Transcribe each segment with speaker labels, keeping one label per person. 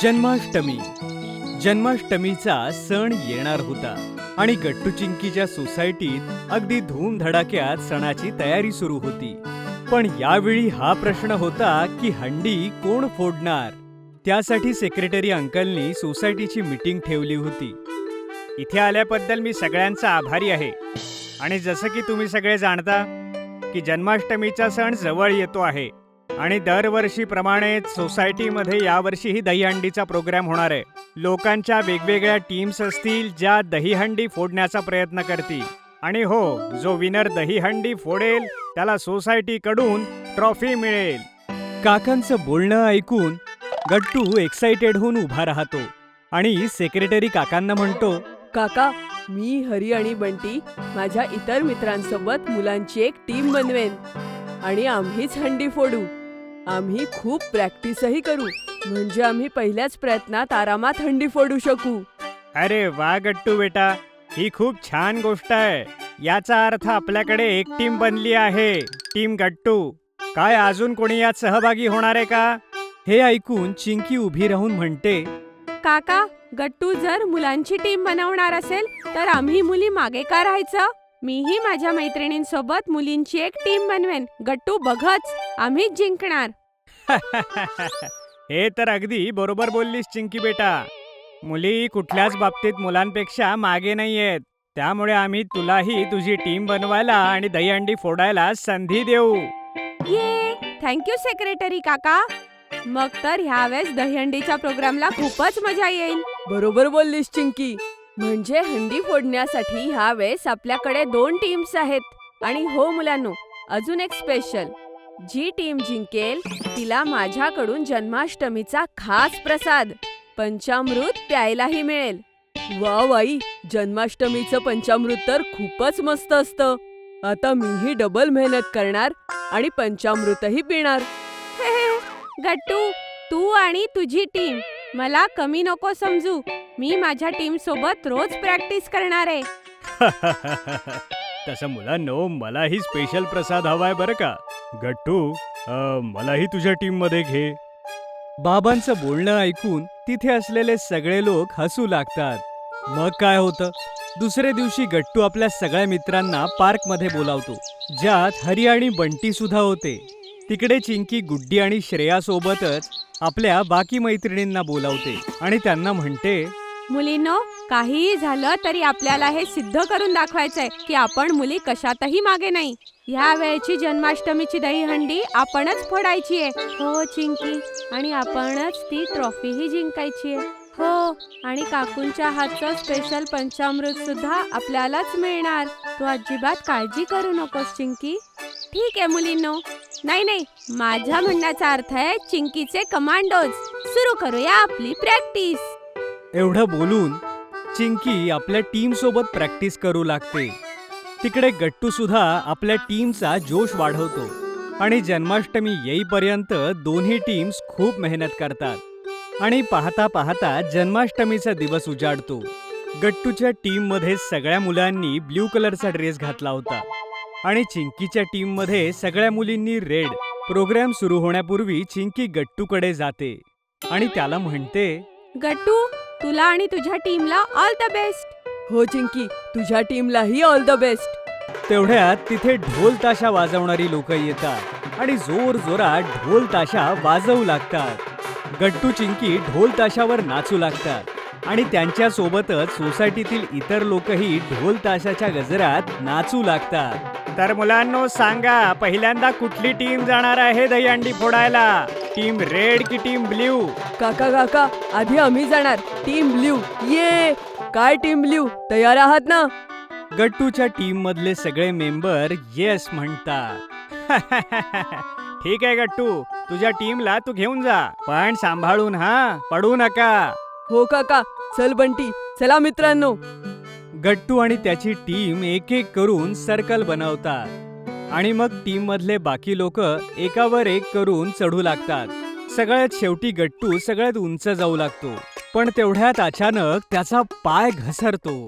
Speaker 1: जन्माष्टमी. जन्माष्टमीचा सण येणार होता आणि गट्टू चिंकीच्या सोसायटीत अगदी धूमधडाक्यात सणाची तयारी सुरू होती. पण यावेळी हा प्रश्न होता की हंडी कोण फोडणार. त्यासाठी सेक्रेटरी अंकलनी सोसायटीची मीटिंग ठेवली होती. इथे आल्याबद्दल मी सगळ्यांचा आभारी आहे. आणि जसं की तुम्ही सगळे जाणता की जन्माष्टमीचा सण जवळ येतो आहे आणि दरवर्षीप्रमाणेच सोसायटीमध्ये यावर्षीही दहीहंडीचा प्रोग्राम होणार आहे. लोकांच्या वेगवेगळ्या टीम्स असतील ज्या दहीहंडी फोडण्याचा प्रयत्न करतील. आणि हो, जो विनर दहीहंडी फोडेल त्याला सोसायटीकडून ट्रॉफी मिळेल. काकांचं बोलणं ऐकून गट्टू एक्साइटेड होऊन उभा राहतो आणि सेक्रेटरी काकांना म्हणतो,
Speaker 2: काका, मी हरी आणि बंटी माझ्या इतर मित्रांसोबत मुलांची एक टीम बनवेन आणि आम्हीच हंडी फोडू. आम्ही खूप प्रॅक्टिसही करू, म्हणजे आम्ही पहिल्याच प्रयत्नात आरामात हंडी फोडू शकू.
Speaker 1: अरे वा गट्टू बेटा, ही खूप छान गोष्ट आहे. याचा अर्थ आपल्याकडे एक टीम बनली आहे, टीम गट्टू. काय अजून कोणी यात सहभागी होणार आहे का? हे ऐकून चिंकी उभी राहून म्हणते,
Speaker 2: काका, गट्टू जर मुलांची टीम बनवणार असेल तर आम्ही मुली मागे का राहायचं? मीही माझ्या मैत्रिणींसोबत मुलींची एक टीम बनवेन. गट्टू बघच, आम्हीच जिंकणार.
Speaker 1: हे तर अगदी बरोबर बोललीस चिंकी बेटा. मुली कुठल्याच बाबतीत मुलांपेक्षा मागे नाहीयेत. त्यामुळे आम्ही तुलाही तुझी टीम बनवायला आणि दहीहंडी फोडायला संधी देऊ.
Speaker 2: ये, थँक्यू सेक्रेटरी काका. मग तर ह्यावेळेस दहीहंडीच्या प्रोग्रामला खूपच मजा येईल. बरोबर बोललीस चिंकी. म्हणजे हंडी फोडण्यासाठी ह्यावेळेस आपल्याकडे 2 टीम्स आहेत. आणि हो मुलांनो, अजून एक स्पेशल. जी टीम जिंकेल तिला माझ्याकडून जन्माष्टमीचा खास प्रसाद पंचामृत प्यायलाही मिळेल. वा वाई, जन्माष्टमीचं पंचामृत तर खूपच मस्त असतं. आता मीही डबल मेहनत करणार आणि पंचामृतही पिणार. गट्टू, तू आणि तुझी टीम मला कमी नको समजू. मी माझ्या टीम सोबत रोज प्रॅक्टिस करणार आहे.
Speaker 1: तसं मुलांनो, मलाही स्पेशल प्रसाद हवाय बरं का. गट्टू, मलाही तुझ्या टीम मध्ये घे. बाबांचं बोलणं ऐकून तिथे असलेले सगळे लोक हसू लागतात. मग काय होतं, दुसऱ्या दिवशी गट्टू आपल्या सगळ्या मित्रांना पार्क मध्ये बोलावतो, ज्यात हरी आणि बंटी सुद्धा होते. तिकडे चिंकी गुड्डी आणि श्रेया सोबतच आपल्या बाकी मैत्रिणींना बोलावते आणि त्यांना म्हणते,
Speaker 2: मुलींनो, काहीही झालं तरी आपल्याला हे सिद्ध करून दाखवायचंय की आपण मुली कशातही मागे नाही. ह्या वेळेची जन्माष्टमीची दहीहंडी आपणच फोडायची आहे. हो चिंकी, आणि आपणच ती ट्रॉफीही जिंकायची आहे. हो, आणि काकूंच्या हातचं स्पेशल पंचामृत सुद्धा आपल्यालाच मिळणार. तू अजिबात काळजी करू नकोस चिंकी. ठीक आहे मुलींनो. नाही, माझ्या म्हणण्याचा अर्थ आहे चिंकीचे कमांडोज. सुरू करूया आपली प्रॅक्टिस.
Speaker 1: एवढं बोलून चिंकी आपल्या टीम सोबत प्रॅक्टिस करू लागते. तिकडे गट्टू सुद्धा आपल्या टीमचा जोश वाढवतो आणि जन्माष्टमी येईपर्यंत दोन्ही टीम्स खूप मेहनत करतात आणि पाहता पाहता जन्माष्टमीचा दिवस उजाडतो. गट्टूच्या टीम मध्ये सगळ्या मुलांनी ब्ल्यू कलरचा ड्रेस घातला होता आणि चिंकीच्या टीम मध्ये सगळ्या मुलींनी रेड. प्रोग्राम सुरू होण्यापूर्वी चिंकी गट्टूकडे जाते आणि त्याला म्हणते,
Speaker 2: गट्टू, तुला आणि तुझ्या टीमला ऑल द बेस्ट. हो चिंकी, तुझ्या टीमलाही ऑल द बेस्ट.
Speaker 1: तेवढ्यात तिथे ढोल ताशा वाजवणारी लोक येतात आणि जोर जोरात ढोल ताशा वाजवू लागतात. गट्टू चिंकी ढोल ताशावर नाचू लागतात आणि त्यांच्या सोबतच सोसायटीतील इतर लोकही ढोल ताशाच्या गजरात नाचू लागतात. तर मुलांनो, सांगा, पहिल्यांदा कुठली टीम जाणार आहे दहीहंडी फोडायला? टीम रेड की टीम ब्ल्यू?
Speaker 2: काका, आधी आम्ही जाणार, टीम ब्ल्यू. ये, काय टीम ब्ल्यू, तयार आहात ना?
Speaker 1: गट्टूच्या टीम मधले सगळे मेंबर येस म्हणतात. ठीक आहे गट्टू, तुझ्या टीमला तू घेऊन जा, पण सांभाळून हा, पडू नका.
Speaker 2: हो काका. चल बंटी, चला मित्रांनो.
Speaker 1: गट्टू आणि त्याची टीम एक एक करून सर्कल बनवतात आणि मग टीम मधले बाकी लोक एकावर एक करून चढू लागतात. सगळ्यात शेवटी गट्टू सगळ्यात उंच जाऊ लागतो, पण तेवढ्यात अचानक त्याचा पाय घसरतो.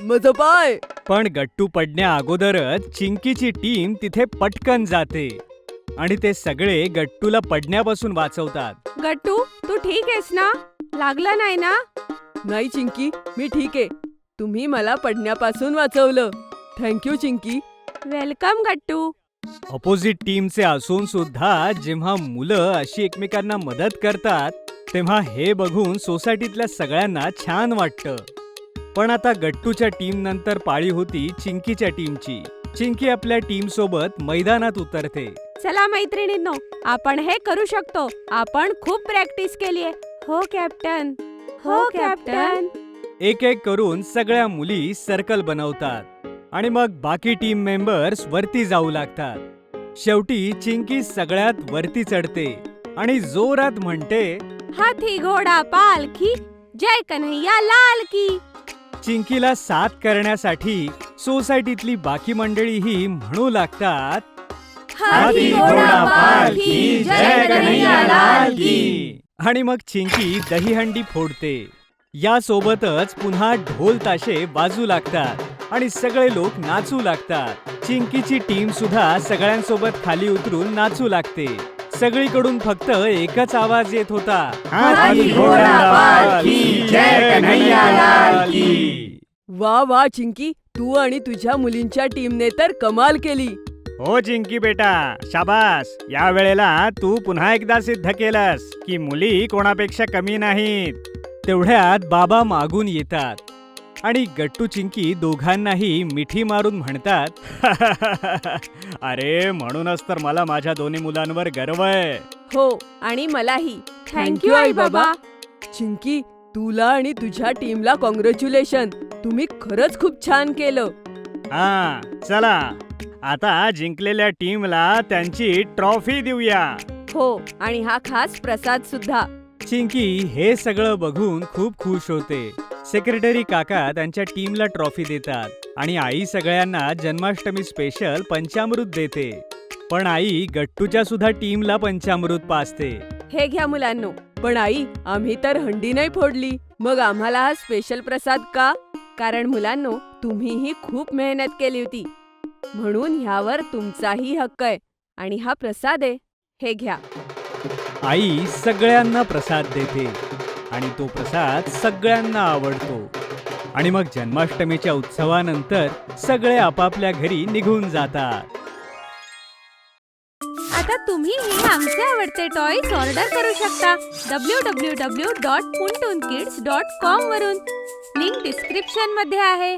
Speaker 2: माझा पाय.
Speaker 1: पण गट्टू पडण्या अगोदरच चिंकीची टीम तिथे पटकन जाते आणि ते सगळे गट्टूला पडण्यापासून वाचवतात.
Speaker 2: गट्टू, तू ठीक आहेस ना? लागलं नाही ना? नाही चिंकी, मी ठीक आहे. तुम्ही मला पडण्यापासून वाचवलं. थँक्यू चिंकी. वेलकम गट्टू.
Speaker 1: अपोजिट टीमचे असून सुद्धा जेव्हा मुलं अशी एकमेकांना मदत करतात तेव्हा हे बघून सोसायटीतल्या सगळ्यांना छान वाटतं. पण आता गट्टूच्या टीम नंतर पाळी होती चिंकीच्या टीमची. चिंकी आपल्या टीम सोबत मैदानात उतरते.
Speaker 2: चला मैत्रिणींनो, आपण हे करू शकतो. आपण खूप प्रॅक्टिस केलीये. हो कॅप्टन. हो कॅप्टन.
Speaker 1: एक एक करून सगळ्या मुली सर्कल बनवतात आणि मग बाकी टीम मेंबर्स वरती जाऊ लागतात. शेवटी चिंकी सगळ्यात वरती चढते आणि जोरात म्हणते,
Speaker 2: हाथी घोडा पालखी, जय कन्हैया लाल की.
Speaker 1: चिंकीला साथ करण्यासाठी सोसायटीतली बाकी मंडळीही म्हणू लागतात,
Speaker 2: हाथी घोडा पालखी, जय कन्हैया लाल की.
Speaker 1: आणि मग चिंकी दहीहंडी फोडते. यासोबतच पुन्हा ढोल ताशे वाजू लागतात आणि सगळे लोक नाचू लागतात. चिंकीची टीम सुद्धा सगळ्यांसोबत खाली उतरून नाचू लागते. सगळीकडून फक्त एकच आवाज येत होता,
Speaker 2: हाथी घोडा पालखी, जय कन्हैया लाल की.
Speaker 3: वा वा चिंकी, तू आणि तुझ्या मुलींच्या टीमने तर कमाल केली.
Speaker 1: हो चिंकी बेटा, शाबास. या वेळेला तू पुन्हा एकदा सिद्ध केलंस की मुली कोणापेक्षा कमी नाहीत. तेवढ्यात बाबा मागून येतात आणि गट्टू चिंकी दोघांनाही मिठी मारून म्हणतात, अरे म्हणूनच तर मला माझ्या दोन्ही मुलांवर गर्व आहे.
Speaker 2: हो, आणि मलाही. थँक्यू आई बाबा.
Speaker 3: चिंकी, तुला आणि तुझ्या टीमला कॉंग्रॅच्युलेशन. तुम्ही खरंच खूप छान केलं.
Speaker 1: हा, चला आता जिंकलेल्या टीमला त्यांची ट्रॉफी देऊया.
Speaker 2: हो, आणि हा खास प्रसाद सुद्धा.
Speaker 1: चिंकी हे सगळं बघून खूप खुश होते. सेक्रेटरी काका त्यांच्या टीमला ट्रॉफी देतात आणि आई सगळ्यांना जन्माष्टमी स्पेशल पंचामृत देते. पण आई गट्टूच्या सुद्धा टीमला पंचामृत पाजते.
Speaker 2: हे घ्या मुलांनो.
Speaker 3: पण आई, आम्ही तर हंडी नाही फोडली.
Speaker 2: मग आम्हाला हा स्पेशल प्रसाद का? कारण मुलांनो, तुम्हीही खूप मेहनत केली होती, म्हणून ह्यावर तुमचाही हक्क आहे. आणि हा प्रसाद आहे, हे घ्या.
Speaker 1: आई सगळ्यांना प्रसाद देते आणि तो प्रसाद सगळ्यांना आवडतो. आणि मग जन्माष्टमीच्या उत्सवानंतर सगळे आपापल्या घरी निघून जातात.
Speaker 2: आता तुम्हीही आमचे आवडते टॉयज ऑर्डर करू शकता www.puntoonkids.com वरून. लिंक डिस्क्रिप्शन मध्ये आहे.